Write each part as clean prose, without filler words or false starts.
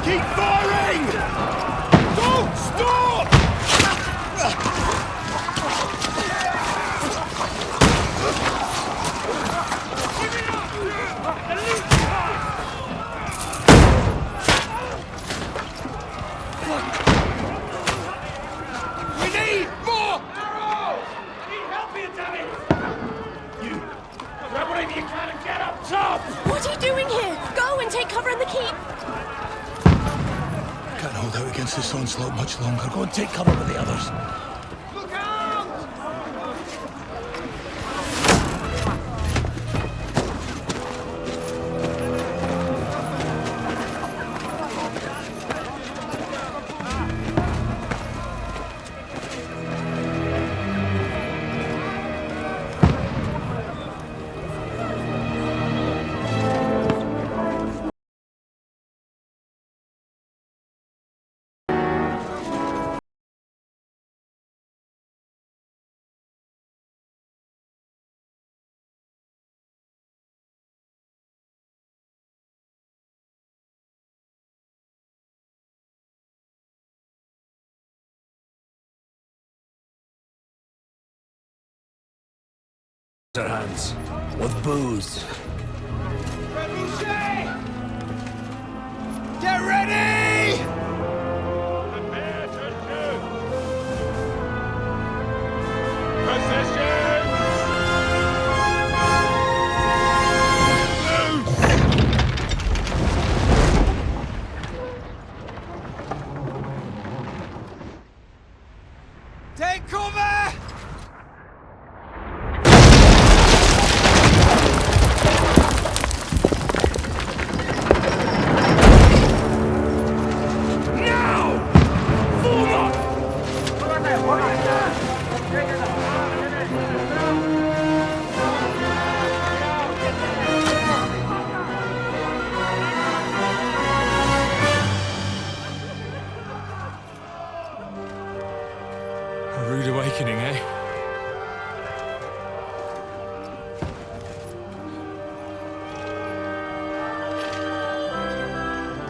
Keep firing! Don't stop! We need more arrows! Need help here, damn it! You grab whatever you can and get up top! What are you doing here? Go and take cover in the keep! Can't hold out against this onslaught much longer. Go and take cover with the others. Look out! Their hands with booze. Get ready! Prepare to shoot! Positions! Take cover! A rude awakening, eh?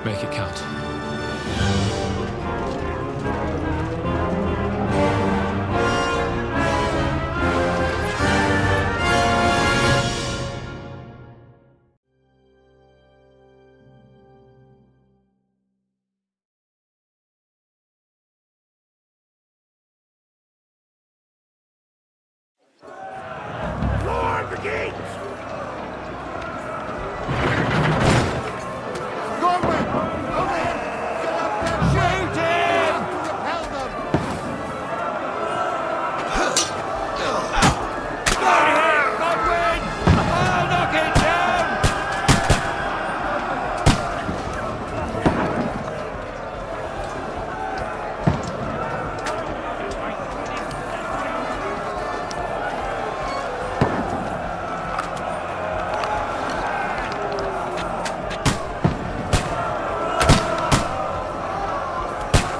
Make it count. Lord the gate! Shoot him! Repel them! Godwin! I'll knock it down!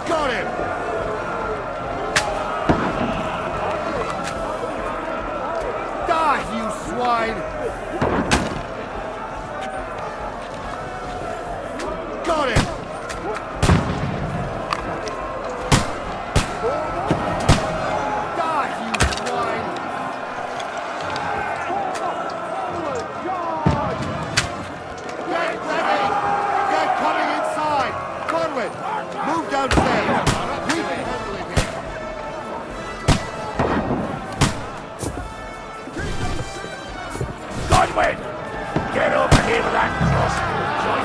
Got him! Die, you swine! Got him! Die, you swine! Get ready! They're coming inside! Conway, move downstairs! We can handle it here! Godwin! Get over here with that cross!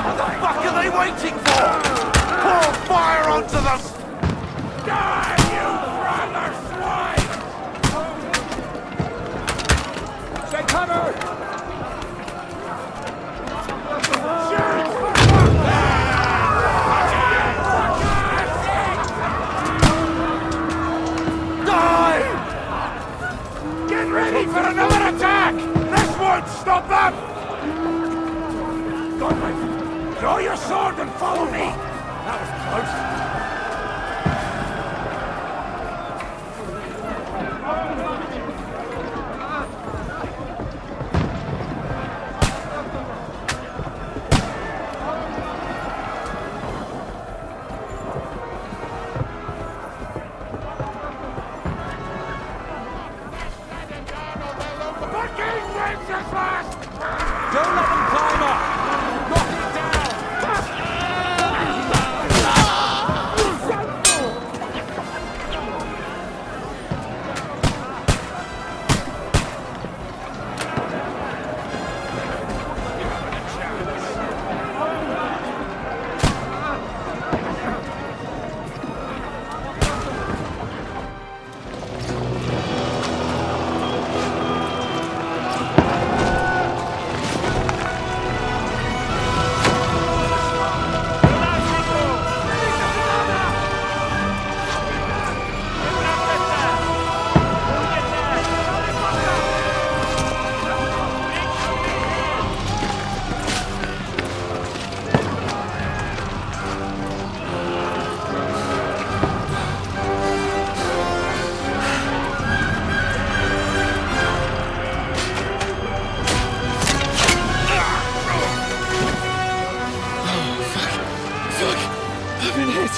What the fuck are they waiting for? Pour fire onto them! Die, you brother swine! Take cover! Die! Get ready for another attack! This won't stop them! Godwin, draw your sword and follow me! That was close.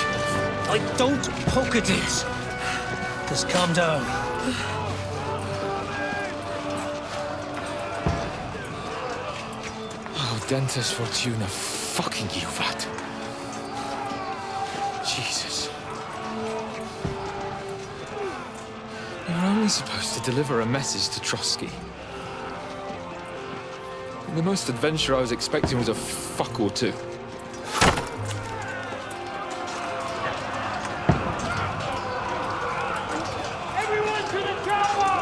it! I don't poke at it. Just calm down. Oh, Dentes Fortuna, fucking you, Vat. Jesus. You're only supposed to deliver a message to Trotsky. The most adventure I was expecting was a fuck or two. Everyone to the tower!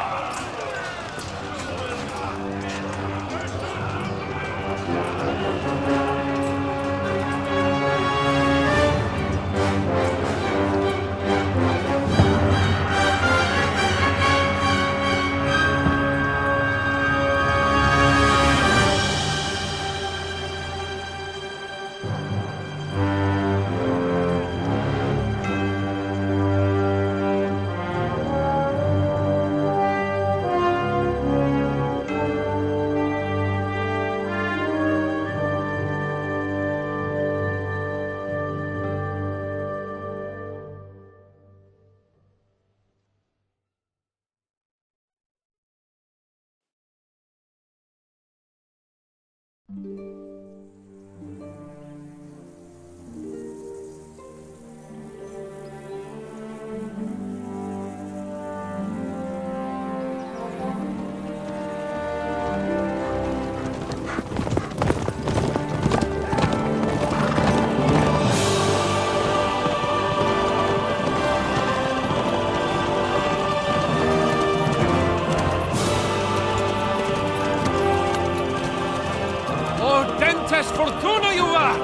Dentes Fortuna, you vat!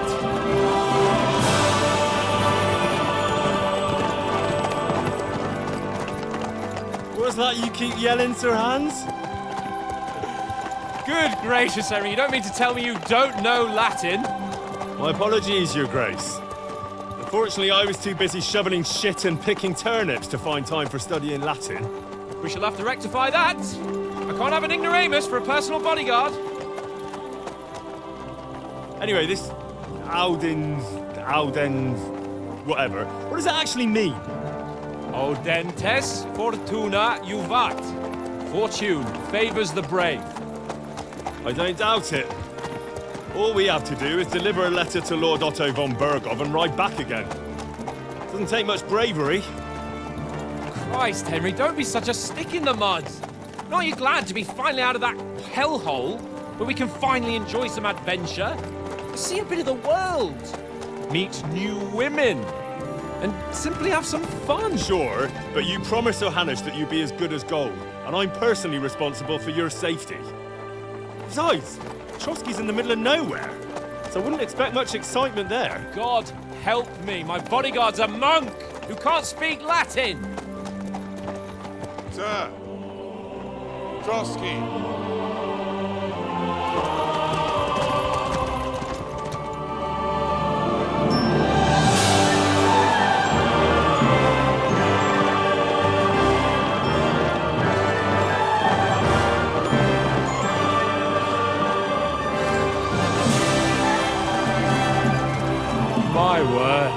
What's that you keep yelling, Sir Hans? Good gracious, Henry, you don't mean to tell me you don't know Latin? My apologies, Your Grace. Unfortunately, I was too busy shoveling shit and picking turnips to find time for studying Latin. We shall have to rectify that. I can't have an ignoramus for a personal bodyguard. Anyway, this Audens, whatever. What does that actually mean? O Dentes Fortuna Juvat. Fortune favors the brave. I don't doubt it. All we have to do is deliver a letter to Lord Otto von Bergov and ride back again. Doesn't take much bravery. Christ, Henry, don't be such a stick in the mud. Aren't you glad to be finally out of that hellhole where we can finally enjoy some adventure? See a bit of the world, meet new women, and simply have some fun. Sure, but you promised Johannes that you'd be as good as gold, and I'm personally responsible for your safety. Besides, Trotsky's in the middle of nowhere, so I wouldn't expect much excitement there. God help me, my bodyguard's a monk who can't speak Latin. Sir! Trotsky! My word.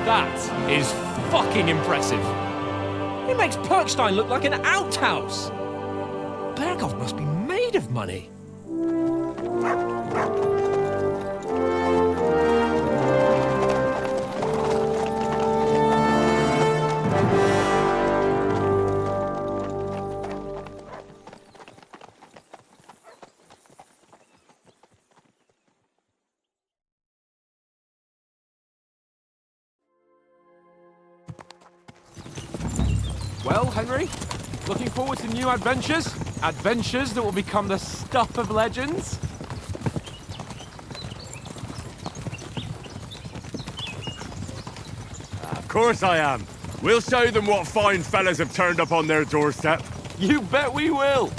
That is fucking impressive. It makes Perkstein look like an outhouse. Bergov must be made of money. Well, Henry, looking forward to new adventures? Adventures that will become the stuff of legends? Of course I am. We'll show them what fine fellas have turned up on their doorstep. You bet we will!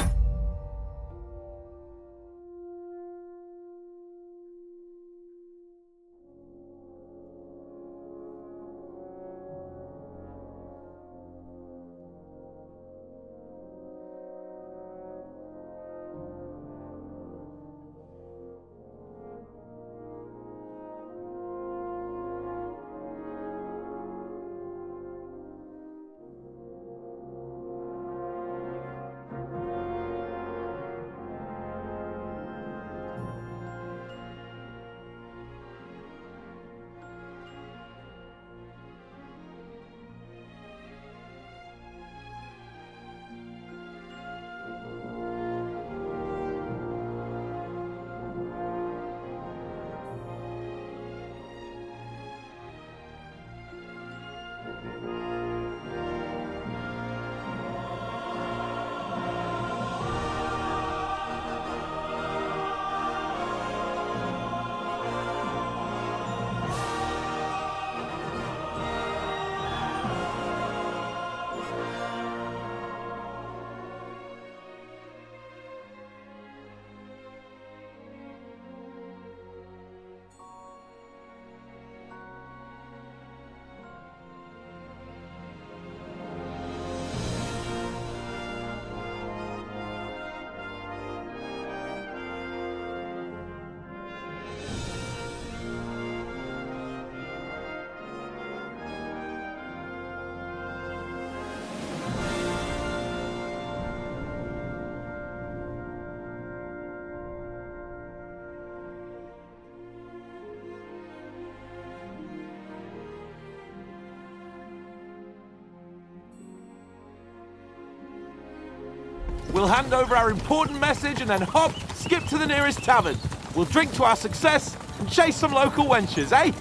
We'll hand over our important message and then hop, skip to the nearest tavern. We'll drink to our success and chase some local wenches, eh?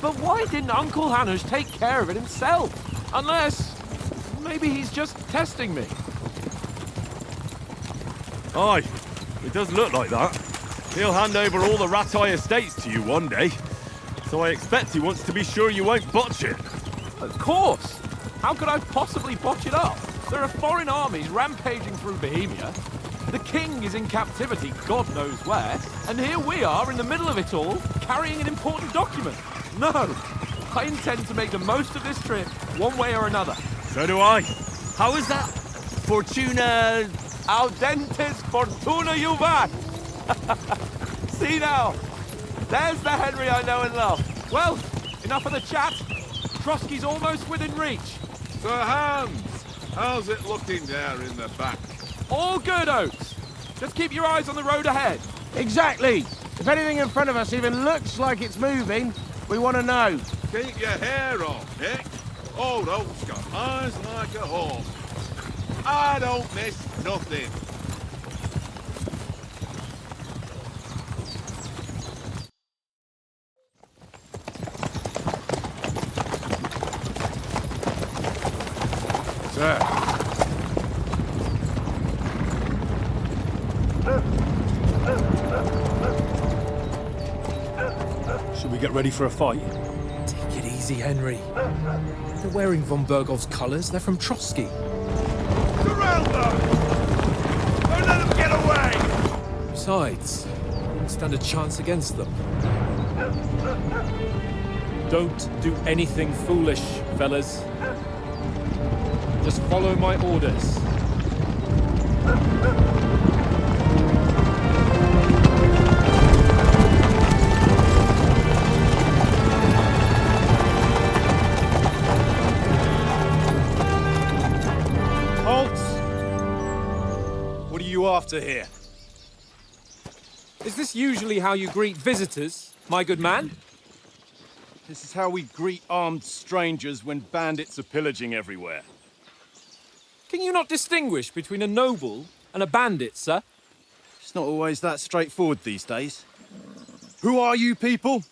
But why didn't Uncle Hanush take care of it himself? Unless, maybe he's just testing me. Aye, it does look like that. He'll hand over all the Ratai estates to you one day. So I expect he wants to be sure you won't botch it. Of course! How could I possibly botch it up? There are foreign armies rampaging through Bohemia. The king is in captivity, God knows where. And here we are in the middle of it all, carrying an important document. No, I intend to make the most of this trip, one way or another. So do I. How is that? Fortuna... Audentes fortuna juvat! See now, there's the Henry I know and love. Well, enough of the chat. Trotsky's almost within reach. Sir Hans, how's it looking there in the back? All good, Oaks. Just keep your eyes on the road ahead. Exactly. If anything in front of us even looks like it's moving, we want to know. Keep your hair on, Nick. Old Oak's got eyes like a hawk. I don't miss nothing. Sir. Should we get ready for a fight? Take it easy, Henry. They're wearing von Bergov's colours. They're from Trotsky. Surround them! Don't let them get away! Besides, we won't stand a chance against them. Don't do anything foolish, fellas. Just follow my orders. What are you after here? Is this usually how you greet visitors, my good man? This is how we greet armed strangers when bandits are pillaging everywhere. Can you not distinguish between a noble and a bandit, sir? It's not always that straightforward these days. Who are you people?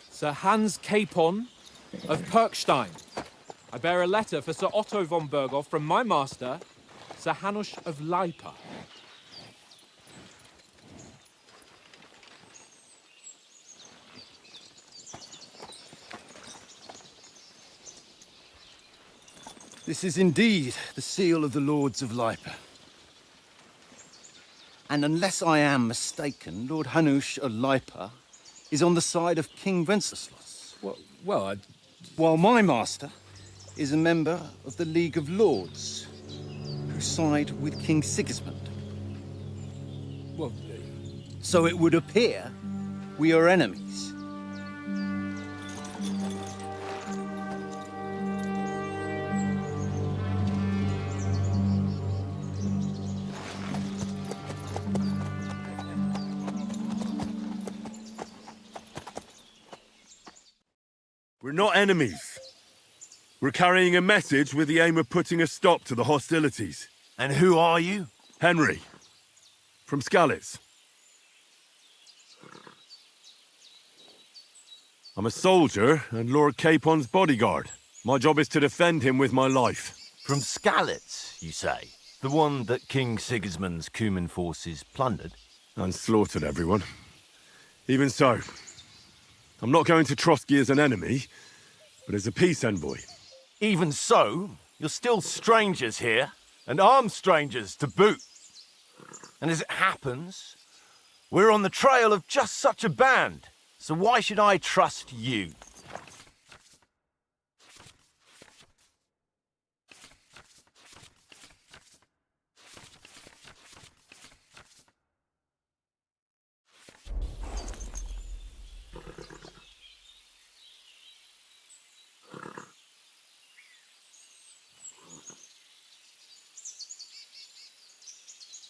Sir Hans Capon of Perkstein. I bear a letter for Sir Otto von Berghoff from my master, Sir Hanush of Lipa. This is indeed the seal of the Lords of Lipa. And unless I am mistaken, Lord Hanush of Lipa is on the side of King Wenceslas. Well, While my master is a member of the League of Lords, who side with King Sigismund. well, So it would appear we are enemies. We're not enemies. We're carrying a message with the aim of putting a stop to the hostilities. And who are you? Henry, from Skalitz. I'm a soldier and Lord Capon's bodyguard. My job is to defend him with my life. From Skalitz, you say? The one that King Sigismund's Cuman forces plundered? And slaughtered everyone. Even so, I'm not going to Trotsky as an enemy, but as a peace envoy. Even so, you're still strangers here, and armed strangers to boot. And as it happens, we're on the trail of just such a band, so why should I trust you?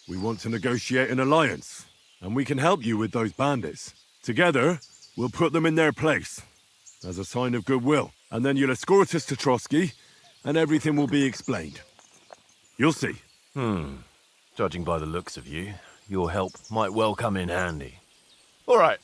We want to negotiate an alliance, and we can help you with those bandits. Together, we'll put them in their place, as a sign of goodwill. And then you'll escort us to Trotsky, and everything will be explained. You'll see. Judging by the looks of you, your help might well come in handy. All right.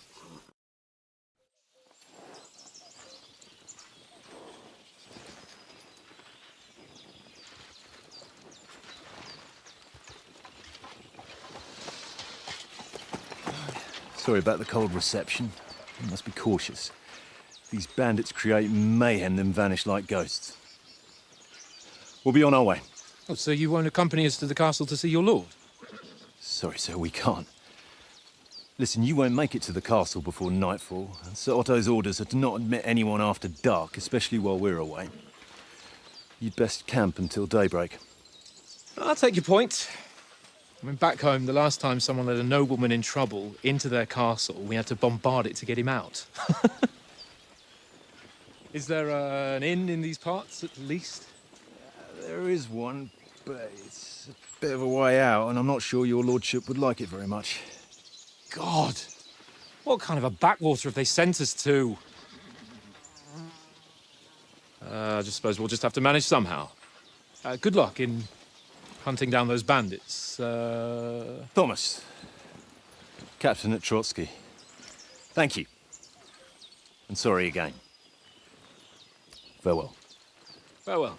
Sorry about the cold reception. You must be cautious. These bandits create mayhem, then vanish like ghosts. We'll be on our way. Oh, so you won't accompany us to the castle to see your lord? Sorry, sir, we can't. Listen, you won't make it to the castle before nightfall, and Sir Otto's orders are to not admit anyone after dark, especially while we're away. You'd best camp until daybreak. I'll take your point. I mean, back home, the last time someone let a nobleman in trouble into their castle, we had to bombard it to get him out. Is there an inn in these parts, at least? There is one, but it's a bit of a way out, and I'm not sure your lordship would like it very much. God! What kind of a backwater have they sent us to? I just suppose we'll just have to manage somehow. Good luck in hunting down those bandits. Thomas, Captain at Trotsky. Thank you. And sorry again. Farewell. Farewell.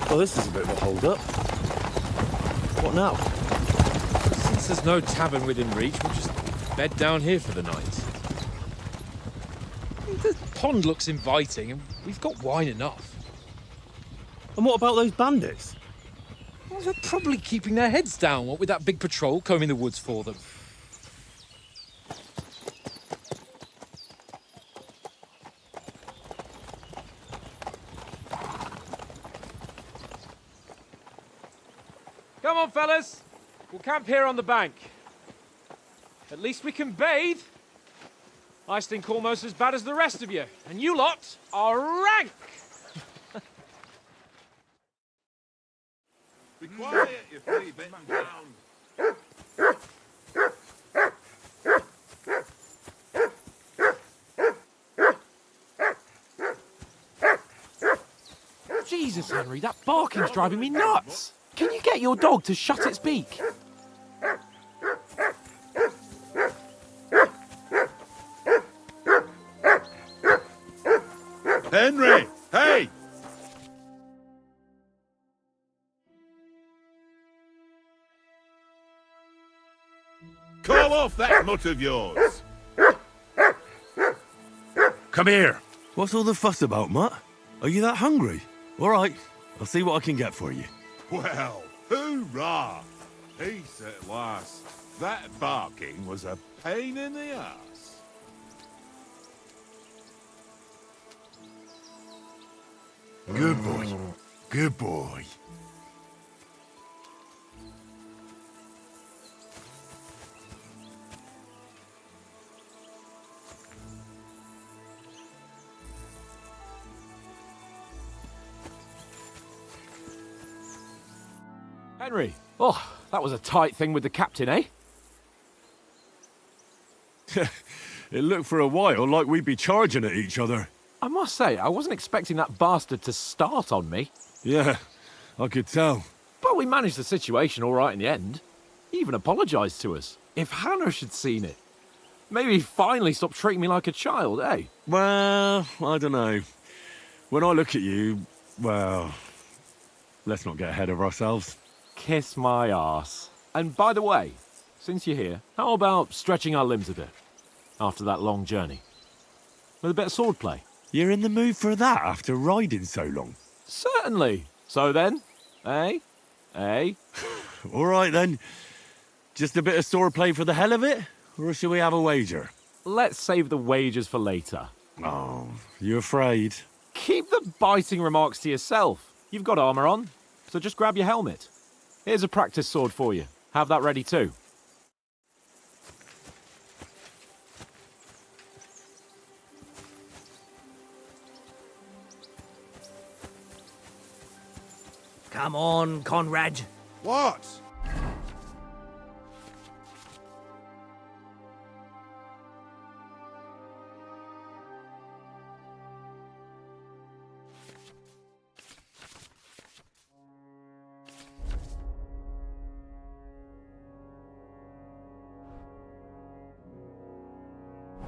Well, this is a bit of a hold-up. What now? Since there's no tavern within reach, we'll just bed down here for the night. The pond looks inviting, and we've got wine enough. And what about those bandits? Well, they're probably keeping their heads down, what with that big patrol combing the woods for them. Come on, fellas. We'll camp here on the bank. At least we can bathe. I stink almost as bad as the rest of you, and you lot are rank! Be quiet, you flea bitten hound. Jesus, Henry, that barking's driving me nuts. Can you get your dog to shut its beak? Henry! Hey! Call off that mutt of yours! Come here. What's all the fuss about, Mutt? Are you that hungry? All right, I'll see what I can get for you. Well, hoorah! Peace at last. That barking was a pain in the ass. Good boy. Good boy. Henry, oh, that was a tight thing with the captain, eh? It looked for a while like we'd be charging at each other. I must say, I wasn't expecting that bastard to start on me. Yeah, I could tell. But we managed the situation all right in the end. He even apologised to us. If Hannah had seen it. Maybe he finally stopped treating me like a child, eh? Well, I don't know. When I look at you, well, let's not get ahead of ourselves. Kiss my arse. And by the way, since you're here, how about stretching our limbs a bit? After that long journey. With a bit of swordplay. You're in the mood for that after riding so long? Certainly. So then, eh? Eh? All right then. Just a bit of swordplay for the hell of it? Or shall we have a wager? Let's save the wagers for later. Oh, you afraid? Keep the biting remarks to yourself. You've got armour on, so just grab your helmet. Here's a practice sword for you. Have that ready too. Come on, Conrad. What?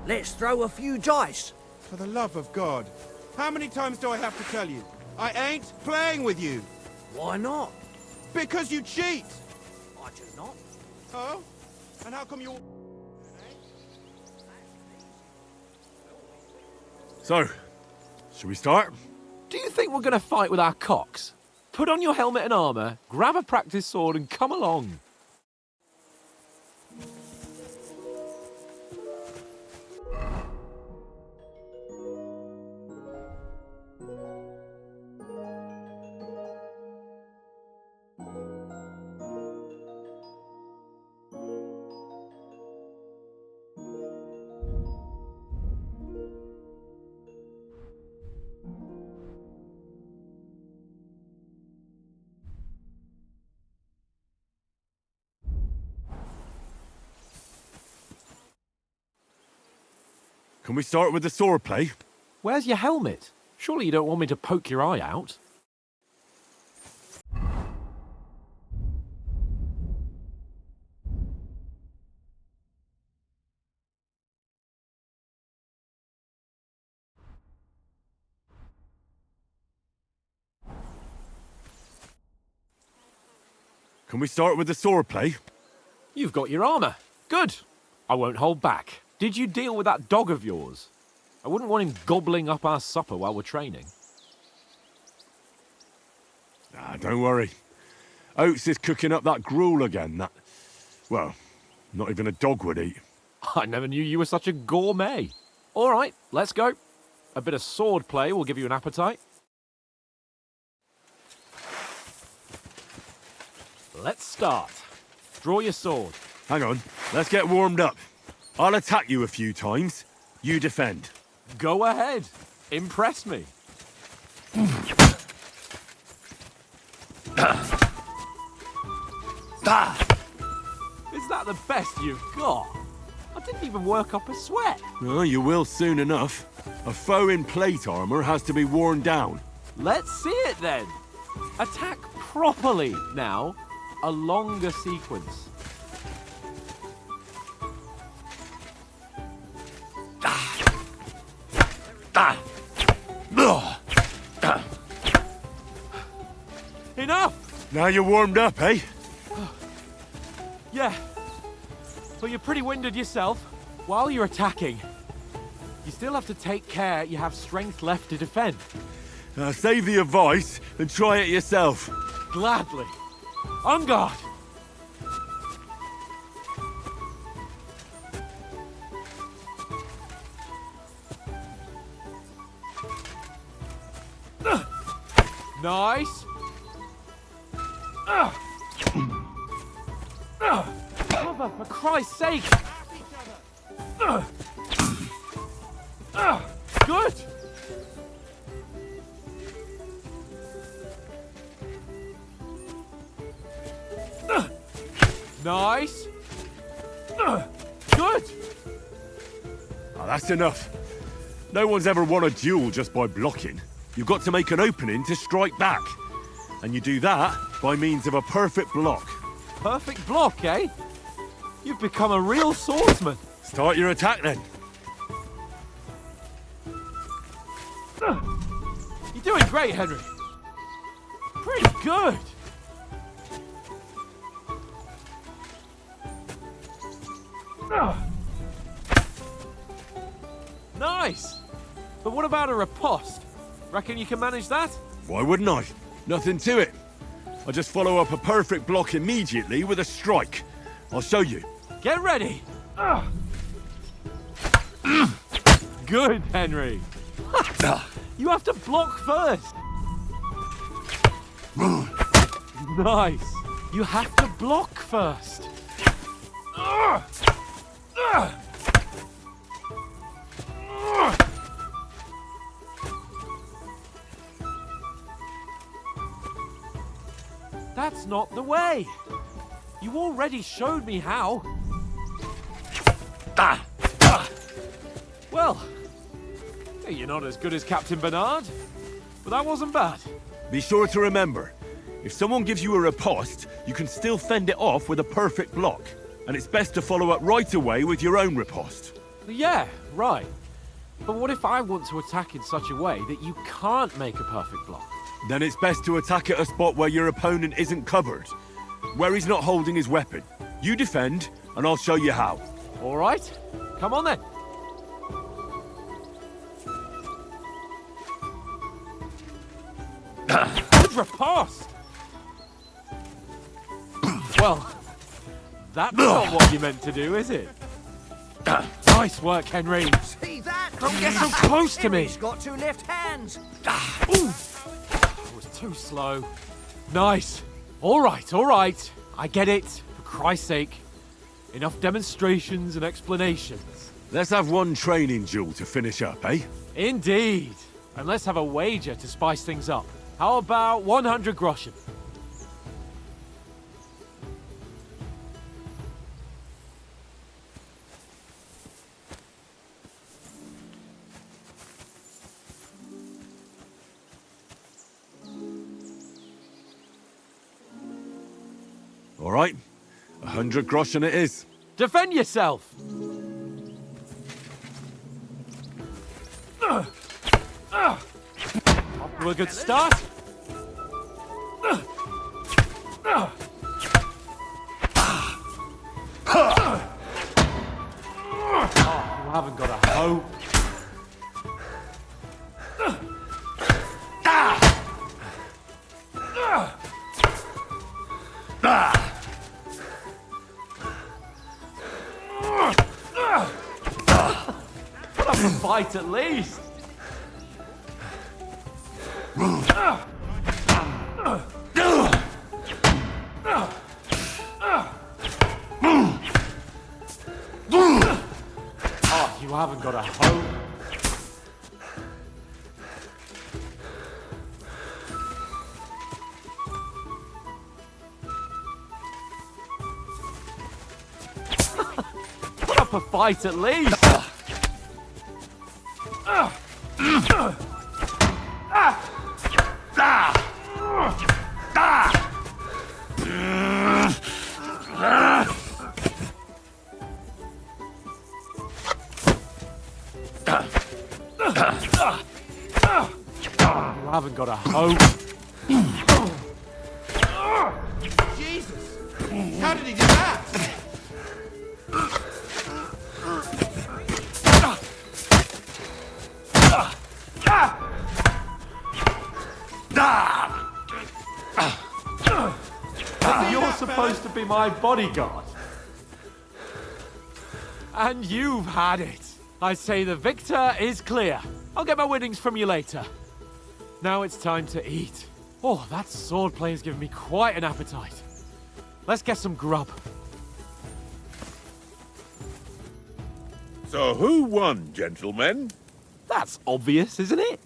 Let's throw a few dice. For the love of God. How many times do I have to tell you? I ain't playing with you. Why not? Because you cheat. I do not. Oh? And how come you... So, should we start? Do you think we're going to fight with our cocks? Put on your helmet and armour, grab a practice sword and come along. Can we start with the sword play? Where's your helmet? Surely you don't want me to poke your eye out? Can we start with the sword play? You've got your armour. Good. I won't hold back. Did you deal with that dog of yours? I wouldn't want him gobbling up our supper while we're training. Ah, don't worry. Oates is cooking up that gruel again, that... Well, not even a dog would eat. I never knew you were such a gourmet. All right, let's go. A bit of sword play will give you an appetite. Let's start. Draw your sword. Hang on, let's get warmed up. I'll attack you a few times. You defend. Go ahead. Impress me. Is that the best you've got? I didn't even work up a sweat. Oh, you will soon enough. A foe in plate armor has to be worn down. Let's see it then. Attack properly now. A longer sequence. Enough! Now you're warmed up, eh? Yeah. Well, you're pretty winded yourself. While you're attacking, you still have to take care you have strength left to defend. Save the advice and try it yourself. Gladly. On guard! Nice! Brother, for Christ's sake! Good! Nice! Good! Oh, that's enough. No one's ever won a duel just by blocking. You've got to make an opening to strike back. And you do that by means of a perfect block. Perfect block, eh? You've become a real swordsman. Start your attack then. You're doing great, Henry. Pretty good. Nice. But what about a riposte? Reckon you can manage that? Why wouldn't I? Nothing to it. I just follow up a perfect block immediately with a strike. I'll show you. Get ready. Good, Henry. You have to block first. Nice. You have to block first. That's not the way. You already showed me how. Well, you're not as good as Captain Bernard, but that wasn't bad. Be sure to remember, if someone gives you a riposte, you can still fend it off with a perfect block. And it's best to follow up right away with your own riposte. Yeah, right. But what if I want to attack in such a way that you can't make a perfect block? Then it's best to attack at a spot where your opponent isn't covered. Where he's not holding his weapon. You defend, and I'll show you how. All right, come on then. Good riposte! Well, that's not what you meant to do, is it? Nice work, Henry. See that? Don't get so close to me. He's got two left hands. I was too slow. Nice. All right. I get it, for Christ's sake. Enough demonstrations and explanations. Let's have one training duel to finish up, eh? Indeed. And let's have a wager to spice things up. How about 100 groschen? All right, 100 groschen it is. Defend yourself! Off to a good start. Oh, you haven't got a hope. Put up a fight at least. Oh, you haven't got a hope. Put up a fight at least. You haven't got a hope. Jesus! How did he do that? You're supposed to be my bodyguard. And you've had it. I say the victor is clear. I'll get my winnings from you later. Now it's time to eat. Oh, that swordplay has given me quite an appetite. Let's get some grub. So who won, gentlemen? That's obvious, isn't it?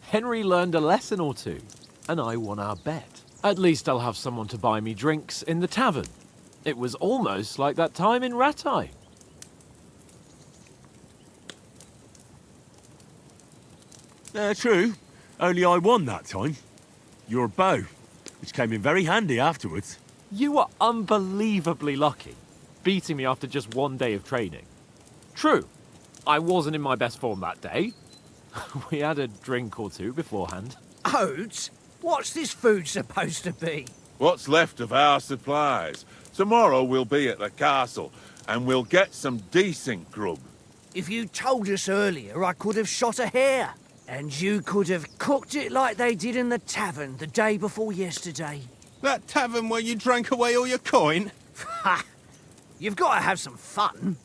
Henry learned a lesson or two, and I won our bet. At least I'll have someone to buy me drinks in the tavern. It was almost like that time in Rattay. True. Only I won that time. Your bow, which came in very handy afterwards. You were unbelievably lucky, beating me after just one day of training. True, I wasn't in my best form that day. We had a drink or two beforehand. Oats? What's this food supposed to be? What's left of our supplies. Tomorrow we'll be at the castle, and we'll get some decent grub. If you told us earlier, I could have shot a hare. And you could have cooked it like they did in the tavern the day before yesterday. That tavern where you drank away all your coin? Ha! You've got to have some fun.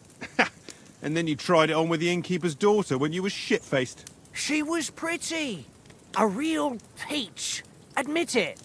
And then you tried it on with the innkeeper's daughter when you were shit-faced. She was pretty. A real peach. Admit it.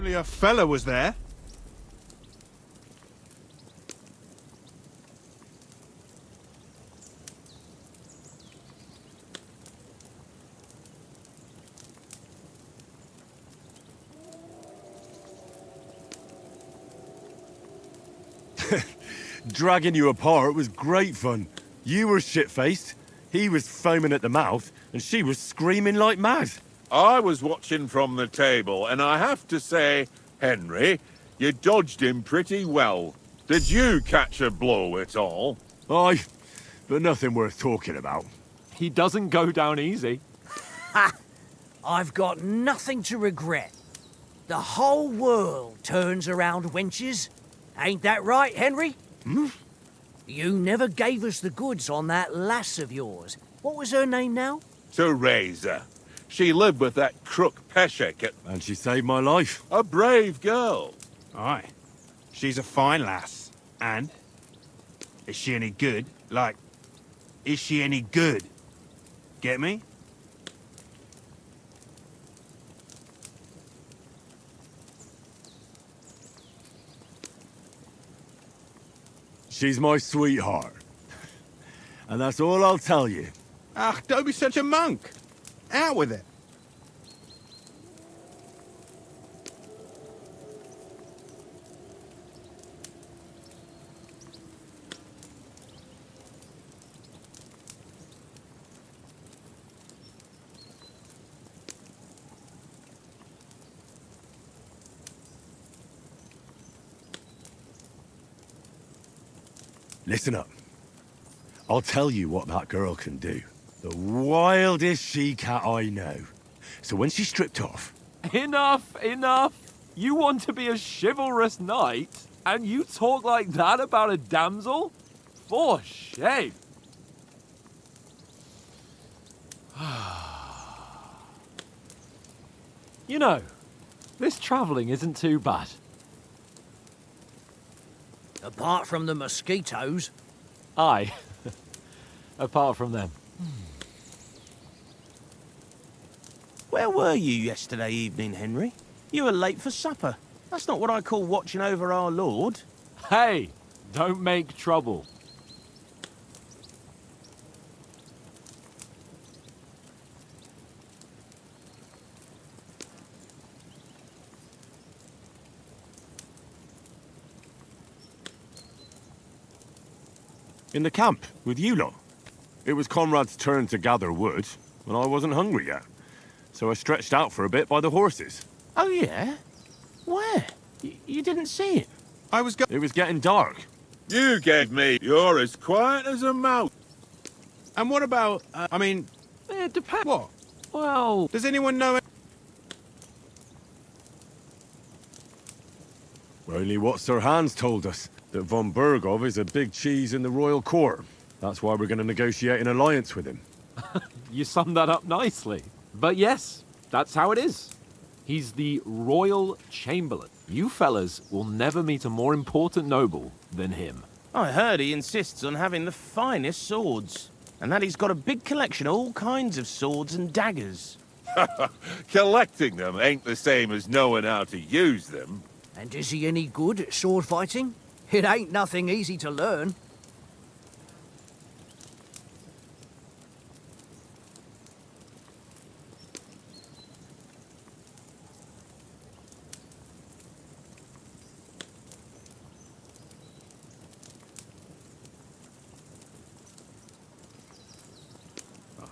Only a fella was there. Dragging you apart was great fun. You were shit-faced, he was foaming at the mouth, and she was screaming like mad. I was watching from the table, and I have to say, Henry, you dodged him pretty well. Did you catch a blow at all? Aye, but nothing worth talking about. He doesn't go down easy. Ha! I've got nothing to regret. The whole world turns around wenches. Ain't that right, Henry? Hmm? You never gave us the goods on that lass of yours. What was her name now? Teresa. She lived with that crook Peshek. And she saved my life. A brave girl. Aye. She's a fine lass. And? Is she any good? Like, is she any good? Get me? She's my sweetheart. And that's all I'll tell you. Ah, don't be such a monk. Out with it. Listen up. I'll tell you what that girl can do. The wildest she-cat I know. So when she's stripped off... Enough, enough. You want to be a chivalrous knight, and you talk like that about a damsel? For shame. You know, this travelling isn't too bad. Apart from the mosquitoes. Aye. Apart from them. Where were you yesterday evening, Henry? You were late for supper. That's not what I call watching over our Lord. Hey, don't make trouble. In the camp, with you lot. It was Conrad's turn to gather wood, and I wasn't hungry yet. So I stretched out for a bit by the horses. Oh, yeah? Where? You didn't see it? It was getting dark. You gave me. You're as quiet as a mouse. And what about, I mean... It depends. What? Well... Does anyone know... Only what Sir Hans told us, that von Bergov is a big cheese in the royal court. That's why we're going to negotiate an alliance with him. You summed that up nicely. But yes, that's how it is. He's the royal chamberlain. You fellas will never meet a more important noble than him. I heard he insists on having the finest swords. And that he's got a big collection of all kinds of swords and daggers. Collecting them ain't the same as knowing how to use them. And is he any good at sword fighting? It ain't nothing easy to learn.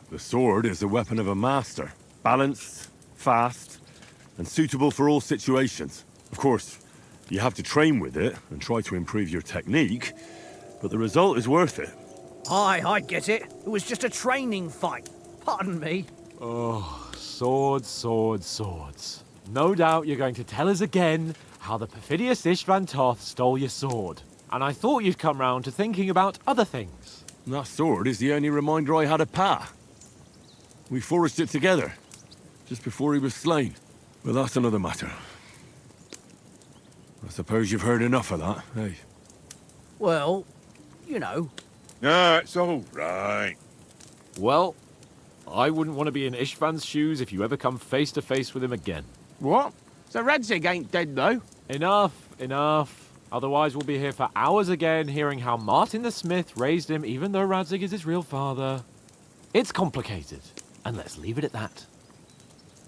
The sword is the weapon of a master. Balanced, fast, and suitable for all situations. Of course, you have to train with it and try to improve your technique, but the result is worth it. Aye, I get it. It was just a training fight. Pardon me. Oh, swords, swords, swords. No doubt you're going to tell us again how the perfidious Istvan Toth stole your sword. And I thought you'd come round to thinking about other things. That sword is the only reminder I had of Pa. We forged it together, just before he was slain. But that's another matter. I suppose you've heard enough of that, eh? Well, you know. No, it's all right. Well, I wouldn't want to be in Istvan's shoes if you ever come face to face with him again. What? So Radzig ain't dead, though. Enough, enough. Otherwise we'll be here for hours again, hearing how Martin the Smith raised him even though Radzig is his real father. It's complicated, and let's leave it at that.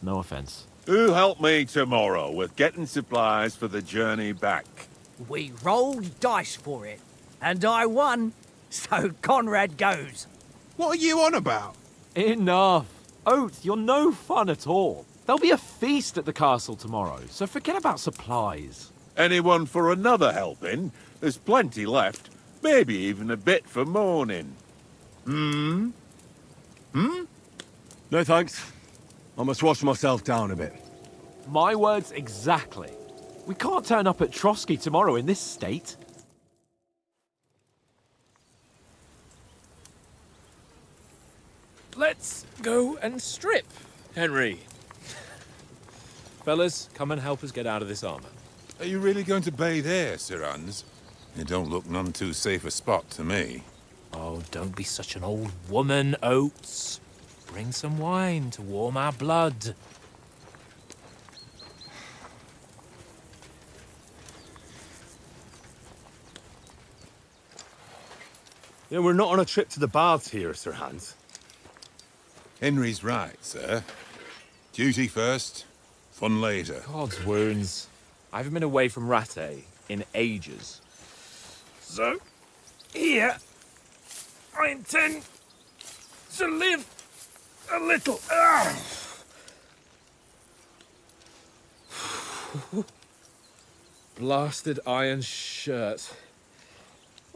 No offense. Who'll help me tomorrow with getting supplies for the journey back? We rolled dice for it, and I won, so Conrad goes. What are you on about? Enough. Oates, you're no fun at all. There'll be a feast at the castle tomorrow, so forget about supplies. Anyone for another helping? There's plenty left. Maybe even a bit for morning. No thanks. I must wash myself down a bit. My words exactly. We can't turn up at Trotsky tomorrow in this state. Let's go and strip, Henry. Fellas, come and help us get out of this armor. Are you really going to bathe here, Sir Hans? It don't look none too safe a spot to me. Oh, don't be such an old woman, Oates. Bring some wine to warm our blood. Yeah, we're not on a trip to the baths here, Sir Hans. Henry's right, sir. Duty first, fun later. God's wounds. I haven't been away from Rattay in ages. So, here, I intend to live a little. Blasted iron shirt.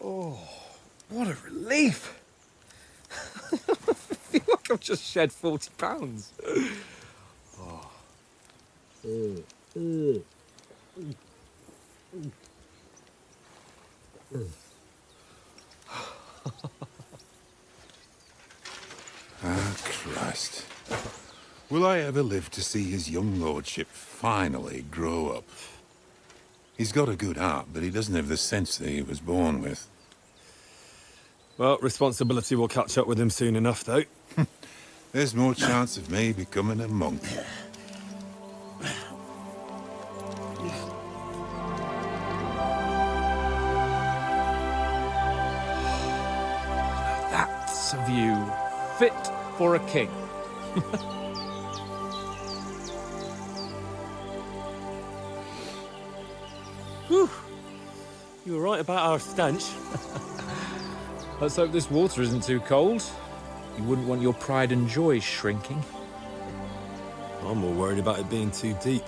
Oh, what a relief. I feel like I've just shed 40 pounds. Ah, Christ. Will I ever live to see his young lordship finally grow up? He's got a good heart, but he doesn't have the sense that he was born with. Well, responsibility will catch up with him soon enough, though. There's more chance of me becoming a monk. That's a view fit for a king. Whew. You were right about our stench. Let's hope this water isn't too cold. You wouldn't want your pride and joy shrinking. I'm more worried about it being too deep.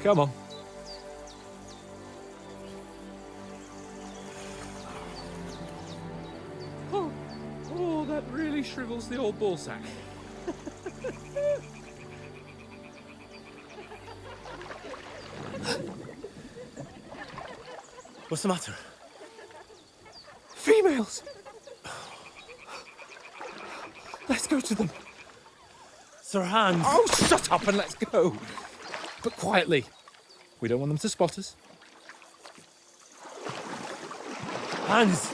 Come on. Oh, that really shrivels the old ballsack. What's the matter? Females! Let's go to them. Sir Hans! Oh, shut up and let's go. But quietly. We don't want them to spot us. Hans!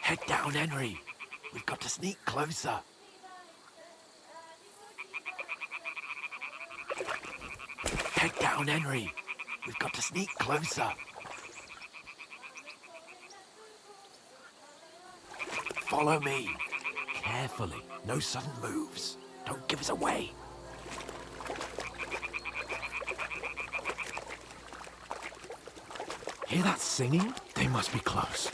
Head down, Henry. We've got to sneak closer. Head down, Henry. We've got to sneak closer. Follow me. Carefully. No sudden moves. Don't give us away. Hear that singing? They must be close.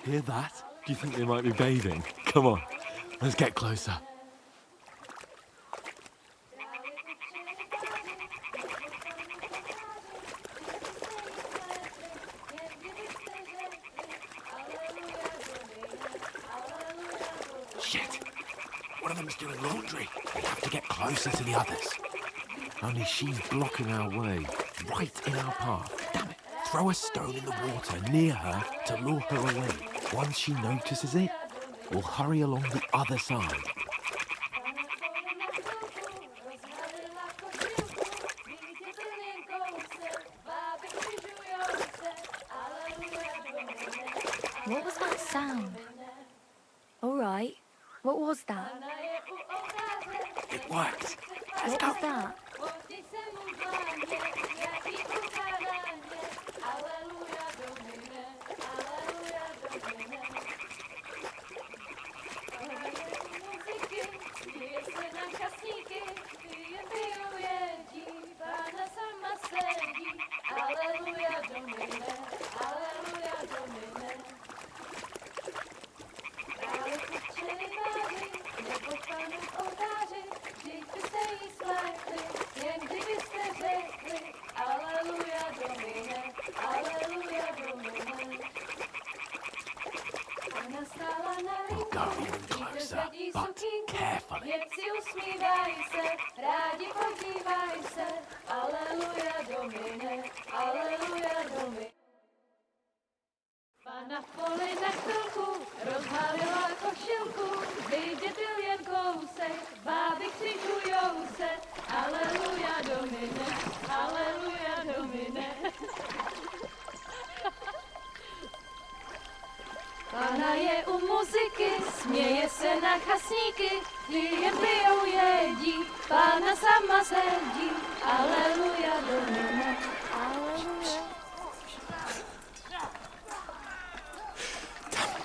Hear that? Do you think they might be bathing? Come on, let's get closer. Shit! One of them's doing laundry. We have to get closer to the others. Only she's blocking our way, right in our path. Damn it. Throw a stone in the water near her to lure her away. Once she notices it, we'll hurry along the other side. What was that sound? All right. What was that? It worked. Let's What go. was that? We'll go even closer, but carefully. Na poli na chvilku rozhalila košilku, vidět byl jen kousek, báby křižujou se, aleluja Domine, aleluja Domine. Pána je u muziky, směje se na chasníky, ty jen pijou jedí, Pána sama sedí, aleluja Domine, aleluja.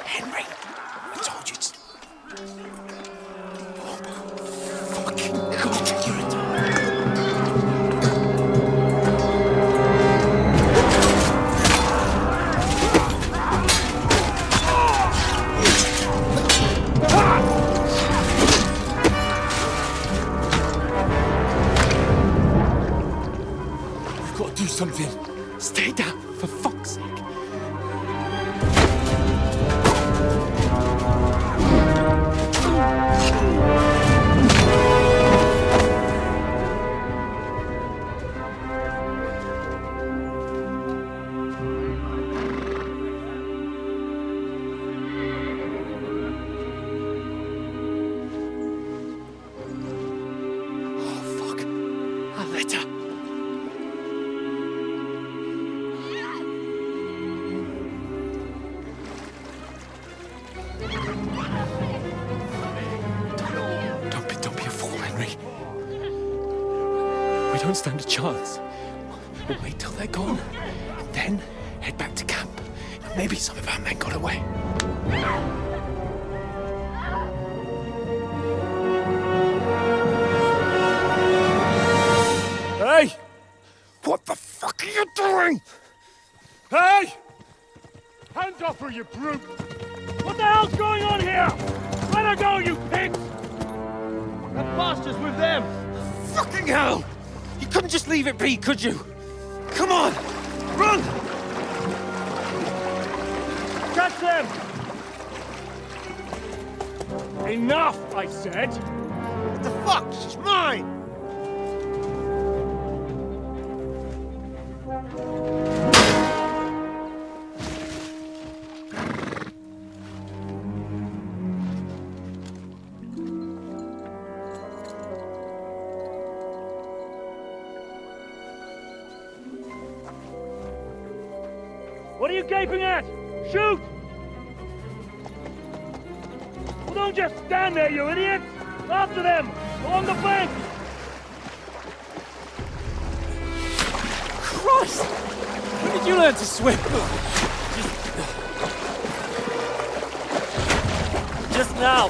Henry, I told you to... Oh, fucking God, you're a We've got to do something. Stay down, for fuck's sake. Don't be a fool, Henry. We don't stand a chance. We'll wait till they're gone, and then head back to camp. Maybe some of our men got away. Hey! What the fuck are you doing? Hey! Hands off her, you brute! What the hell's going on here? Let her go, you pigs! That bastard's with them! Fucking hell! You couldn't just leave it be, could you? Come on! Run! Catch them! Enough, I said! What the fuck? She's mine! What are you gaping at? Shoot! Well, don't just stand there, you idiots! After them! Along the bank! Christ! When did you learn to swim? Just now!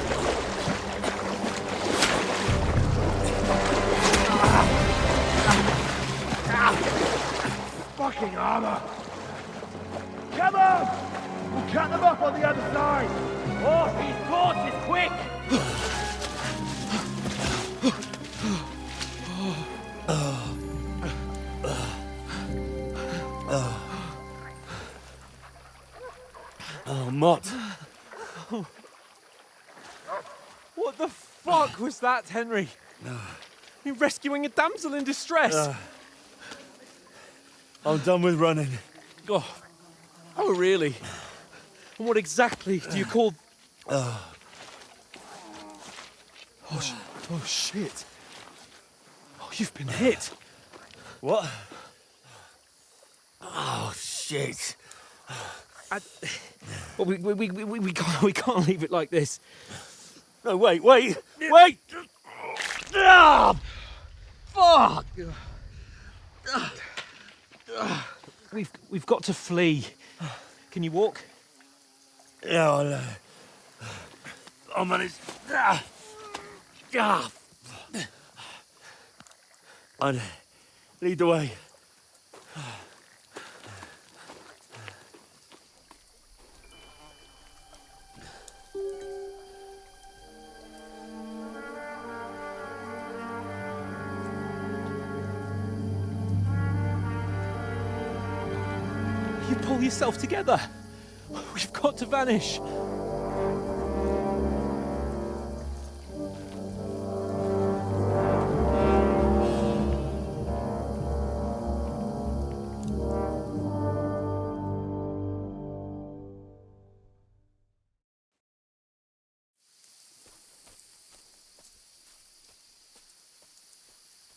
Fucking armor! Come on! We'll cut them off on the other side! Oh, these horses, quick! Oh, Mott. What the fuck was that, Henry? You're rescuing a damsel in distress. I'm done with running. Oh, really? And what exactly do you call... Oh, shit. Oh, you've been hit. What? Oh, shit. Well, we can't leave it like this. No, wait! Ah! Fuck! We've got to flee. Can you walk? Yeah, I'll manage. I'd lead the way. You pull yourself together. We've got to vanish.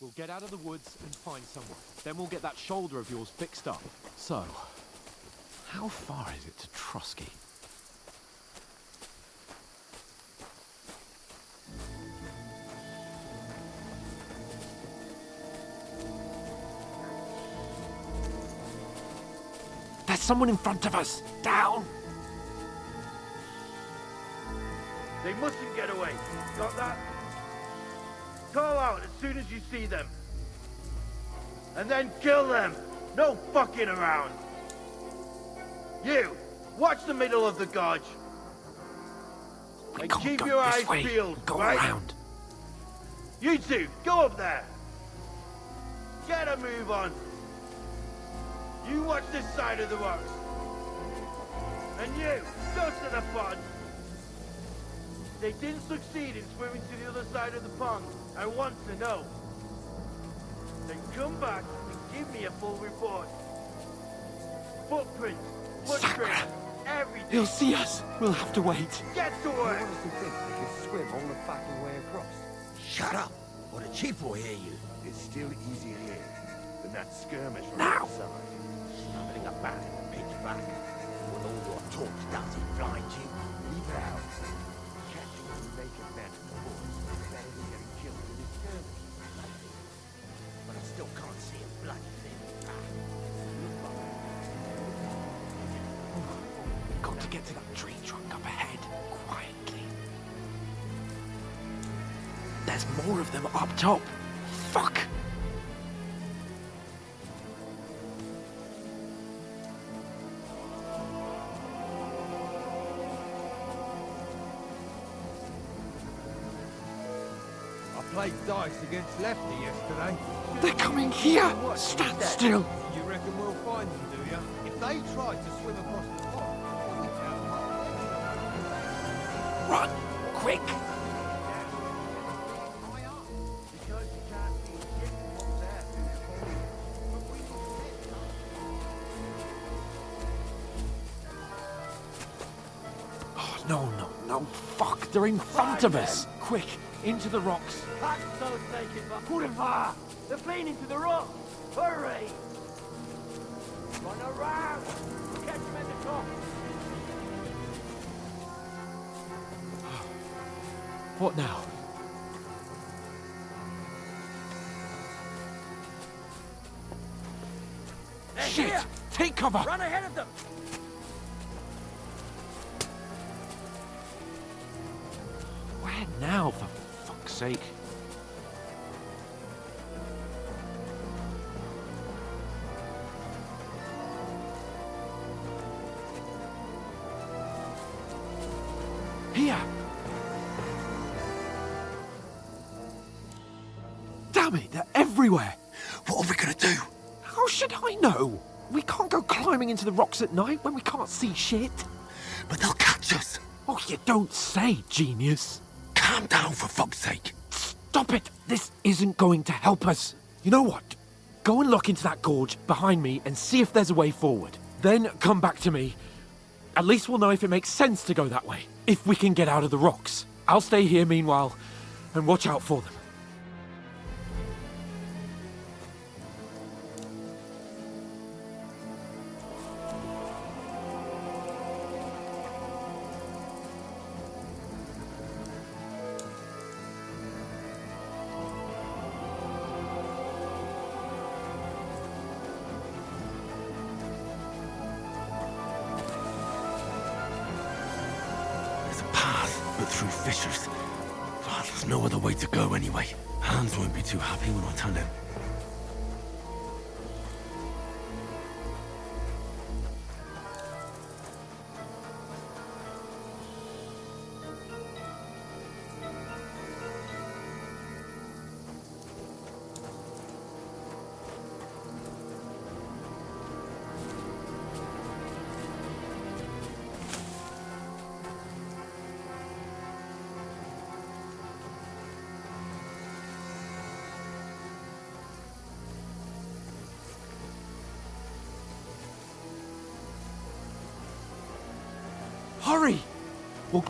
We'll get out of the woods and find someone. Then we'll get that shoulder of yours fixed up. So, how far is it to Trotsky? There's someone in front of us! Down! They mustn't get away. Got that? Call out as soon as you see them. And then kill them. No fucking around. You, watch the middle of the gorge. And keep your eyes peeled, right? Around. You two, go up there. Get a move on. You watch this side of the rocks. And you, go to the pond. They didn't succeed in swimming to the other side of the pond. I want to know. Then come back and give me a full report. Footprints, footprints, everything. He'll see us. We'll have to wait. Get to work. You honestly think they can swim all the fucking way across? Shut up, or the chief will hear you. It's still easier here than that skirmish from Now. outside. Nothing about it, pitch back. When all your talk does it blind you, leave it out. Catching and making men and boys is better than getting killed in this skirmish. But I still can't see a bloody thing. We've got to get to that tree trunk up ahead, quietly. There's more of them up top. Fuck! Played dice against Lefty yesterday. They're coming here! Stand still! You reckon we'll find them, do you? If they try to swim across the pond, we'll be down. Run! Quick! Because you can't see shit from up there. Oh, no. Fuck, they're in front of us! Quick, into the rocks. Pack's so taken, but put it far. They're playing into the rocks. Hurry! Run around! Catch them at the top. What now? They're Shit! here. Take cover! Run ahead of them! Where now, for fuck's sake? Here! Damn it, they're everywhere! What are we gonna do? How should I know? We can't go climbing into the rocks at night when we can't see shit. But they'll catch us. Oh, you don't say, genius. Calm down, for fuck's sake. Stop it! This isn't going to help us. You know what? Go and look into that gorge behind me and see if there's a way forward. Then come back to me. At least we'll know if it makes sense to go that way. If we can get out of the rocks. I'll stay here meanwhile and watch out for them. But through fissures. Oh, there's no other way to go anyway. Hans won't be too happy when I tell him. Hurry! We'll...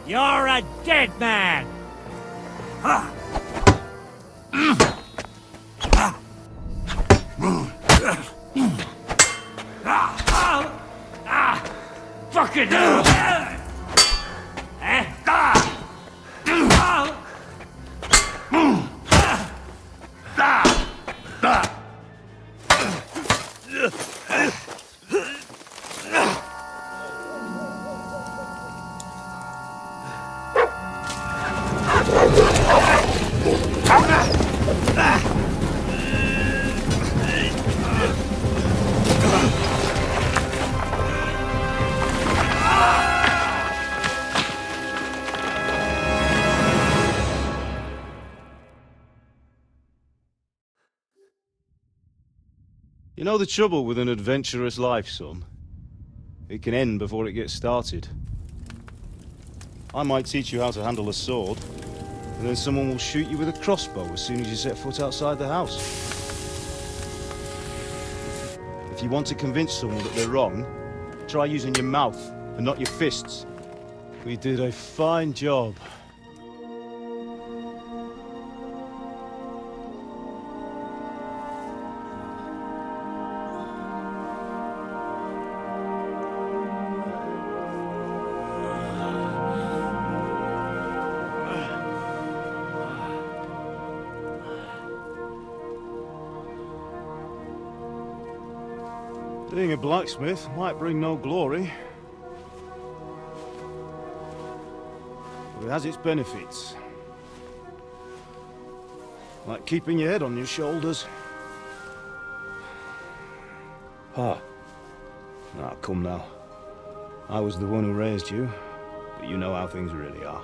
You're a dead man! Fucking hell! You know the trouble with an adventurous life, son? It can end before it gets started. I might teach you how to handle a sword, and then someone will shoot you with a crossbow as soon as you set foot outside the house. If you want to convince someone that they're wrong, try using your mouth and not your fists. We did a fine job. Being a blacksmith might bring no glory, but it has its benefits. Like keeping your head on your shoulders. Pa. Ah, come now. I was the one who raised you, but you know how things really are.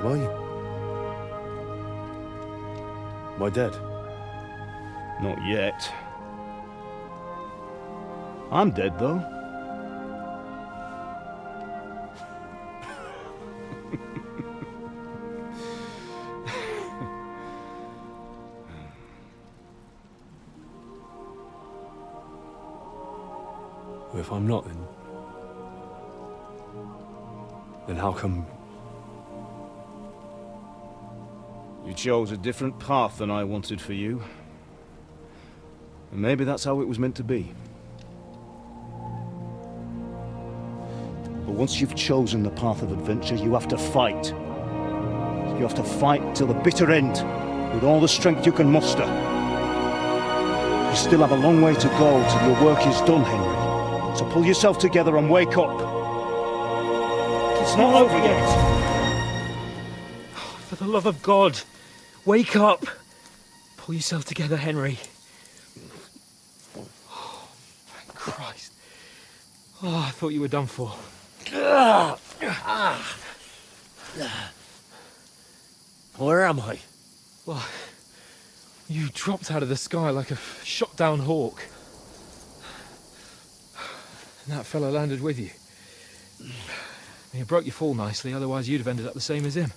Am I? Am I dead? Not yet. I'm dead, though. Well, if I'm not, then how come... You chose a different path than I wanted for you. And maybe that's how it was meant to be. But once you've chosen the path of adventure, you have to fight. You have to fight till the bitter end, with all the strength you can muster. You still have a long way to go till your work is done, Henry. So pull yourself together and wake up. It's not over yet. For the love of God, wake up! Pull yourself together, Henry. Oh, Christ. Oh, I thought you were done for. Where am I? Well, you dropped out of the sky like a shot-down hawk. And that fella landed with you. You broke your fall nicely, otherwise you'd have ended up the same as him.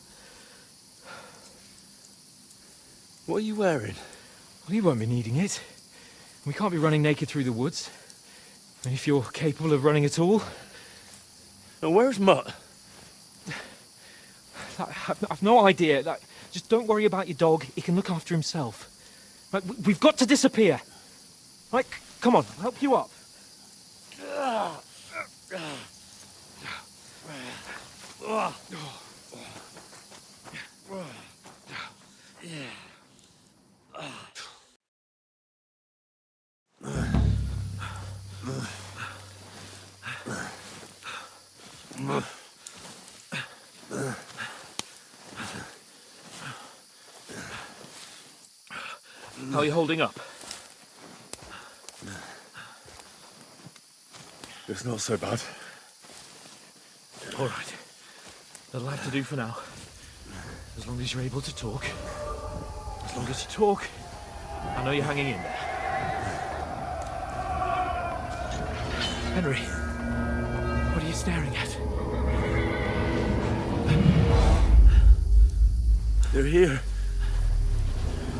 What are you wearing? Well, you won't be needing it. We can't be running naked through the woods. And if you're capable of running at all... And where's Mutt? I've no idea. Just don't worry about your dog. He can look after himself. We've got to disappear. Right, come on, I'll help you up. How are you holding up? It's not so bad. All right. That'll have to do for now. As long as you're able to talk. As long as you talk, I know you're hanging in there. Henry, what are you staring at? They're here.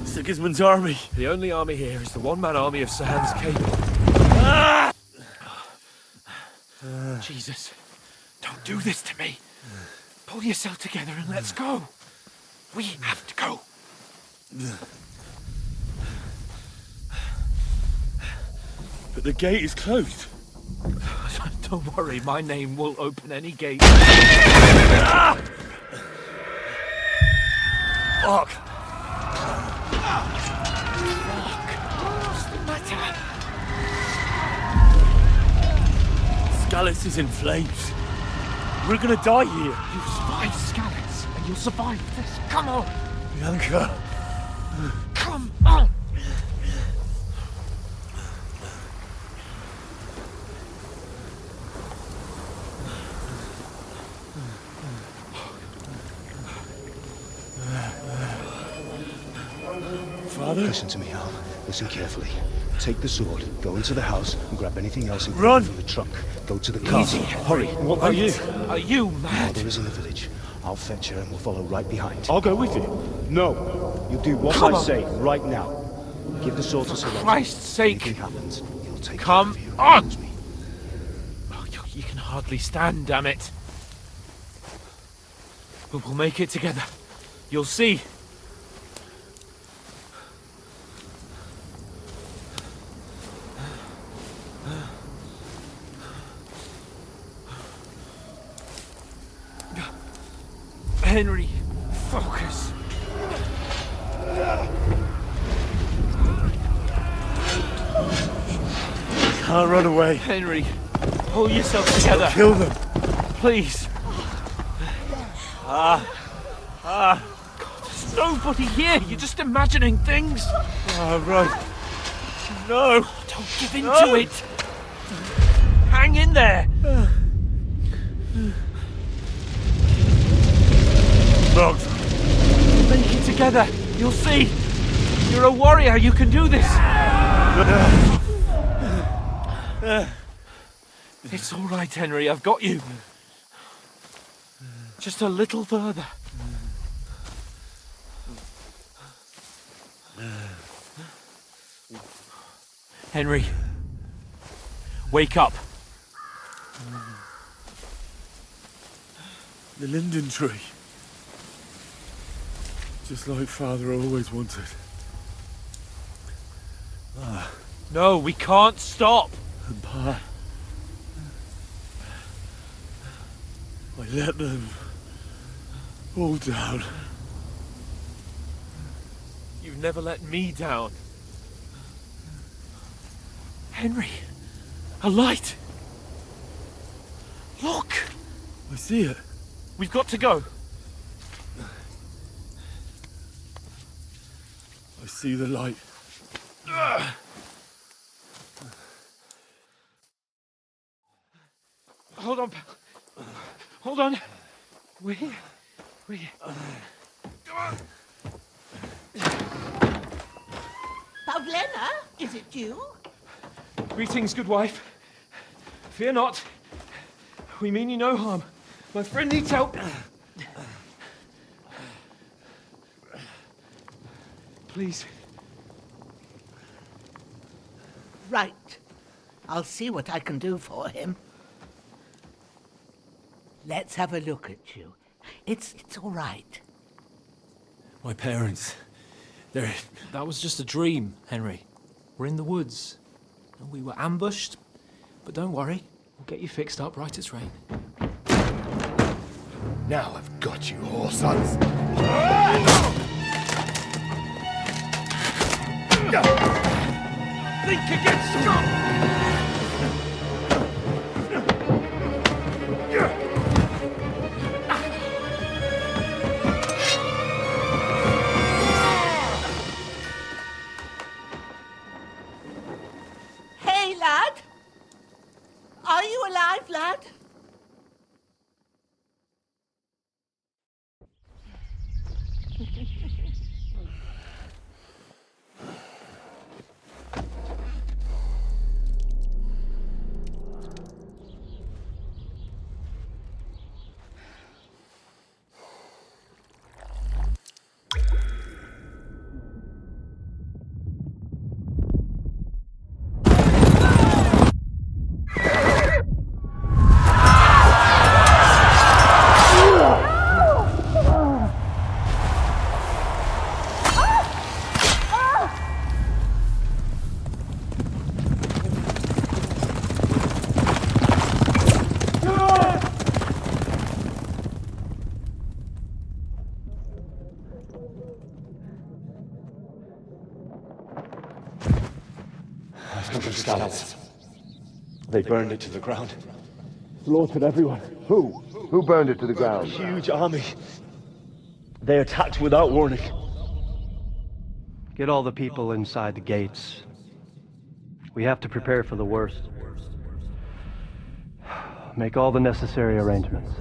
Sigismund's army. The only army here is the one-man army of Sahan's Cable. Jesus, don't do this to me. Pull yourself together and let's go. We have to go. But the gate is closed. Don't worry, my name will open any gate. Fuck. What's the matter? Scallis is in flames. We're gonna die here. You survived Scallis, and you'll survive this. Come on! Bianca. Come on! Father? Listen to me, Al. Listen carefully. Take the sword, go into the house, and grab anything else and Run! from the trunk. Go to the castle. Hurry. What about you? Are you mad? Mother is in the village. I'll fetch her and we'll follow right behind. I'll go with you. No. You'll do what I say right now. Give the sword to Sir Roger. For Christ's sake! Anything happens, he'll take Come care of you. on! Promise me. Oh, you can hardly stand, damn it. But we'll make it together. You'll see. Henry, focus. Can't run away. Henry, pull yourself together. Kill them. Please. There's nobody here. You're just imagining things. Run. No. Don't give in to it. Hang in there. Locked. Make it together. You'll see. You're a warrior. You can do this. It's all right, Henry. I've got you. Just a little further. Henry, wake up. The linden tree. Just like Father always wanted. No, we can't stop. And Pa, I let them all down. You've never let me down. Henry, a light. Look. I see it. We've got to go. I see the light. on, pal. Hold on. We. Come on. Pavlena, is it you? Greetings, good wife. Fear not. We mean you no harm. My friend needs help. Please. Right. I'll see what I can do for him. Let's have a look at you. It's all right. My parents. They're... That was just a dream, Henry. We're in the woods. And we were ambushed. But don't worry. We'll get you fixed up right as rain. Now I've got you, whore sons. Think again, Scott! Hey, lad! Are you alive, lad? Scallops. They burned it to the ground. Slaughtered everyone. Who? Who burned it to the ground? Huge army. They attacked without warning. Get all the people inside the gates. We have to prepare for the worst. Make all the necessary arrangements.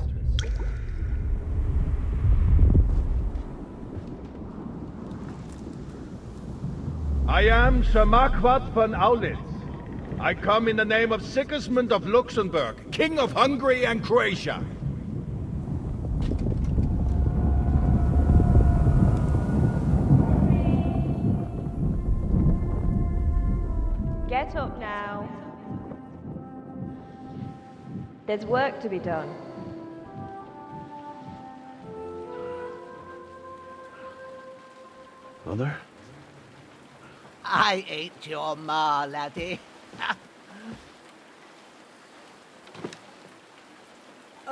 I am Sir Marquardt von Aulitz. I come in the name of Sigismund of Luxembourg, King of Hungary and Croatia. Get up now. There's work to be done. Mother? I ain't your ma, laddie.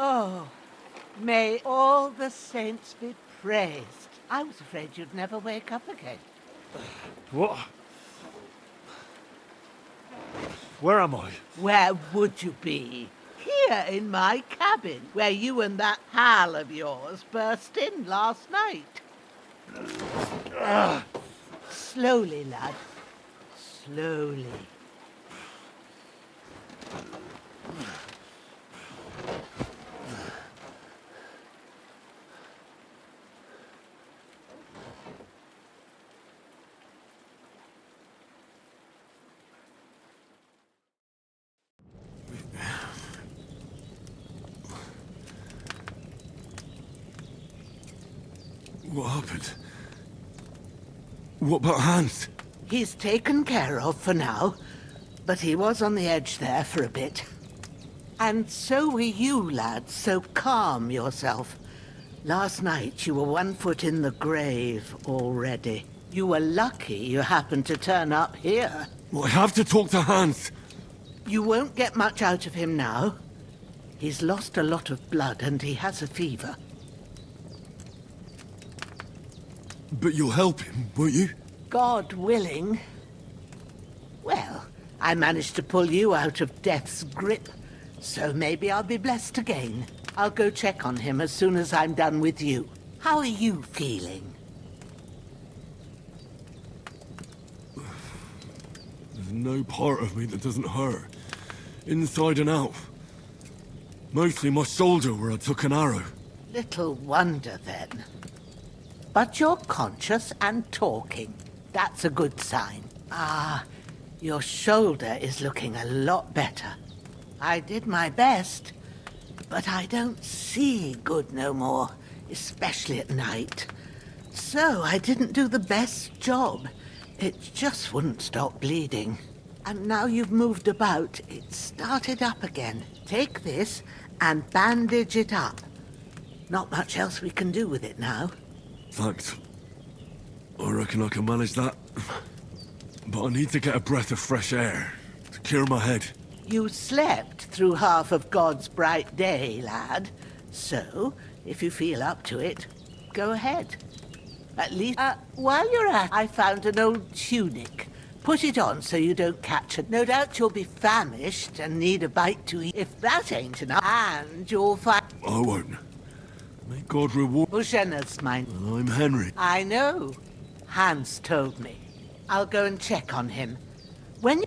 Oh, may all the saints be praised. I was afraid you'd never wake up again. What? Where am I? Where would you be? Here in my cabin, where you and that pal of yours burst in last night. Slowly, lad. Slowly. What happened? What about Hans? He's taken care of for now, but he was on the edge there for a bit. And so were you, lad, so calm yourself. Last night you were 1 foot in the grave already. You were lucky you happened to turn up here. Well, I have to talk to Hans. You won't get much out of him now. He's lost a lot of blood and he has a fever. But you'll help him, won't you? God willing. Well, I managed to pull you out of death's grip, so maybe I'll be blessed again. I'll go check on him as soon as I'm done with you. How are you feeling? There's no part of me that doesn't hurt. Inside and out. Mostly my shoulder where I took an arrow. Little wonder then. But you're conscious and talking. That's a good sign. Ah, your shoulder is looking a lot better. I did my best, but I don't see good no more, especially at night. So I didn't do the best job. It just wouldn't stop bleeding. And now you've moved about, it started up again. Take this and bandage it up. Not much else we can do with it now. Thanks. I reckon I can manage that. But I need to get a breath of fresh air to clear my head. You slept through half of God's bright day, lad. So, if you feel up to it, go ahead. At least, while you're at it, I found an old tunic. Put it on so you don't catch it. No doubt you'll be famished and need a bite to eat. If that ain't enough, and you'll find... I won't. May God reward... Bushenna's mine. And I'm Henry. I know. Hans told me. I'll go and check on him. When...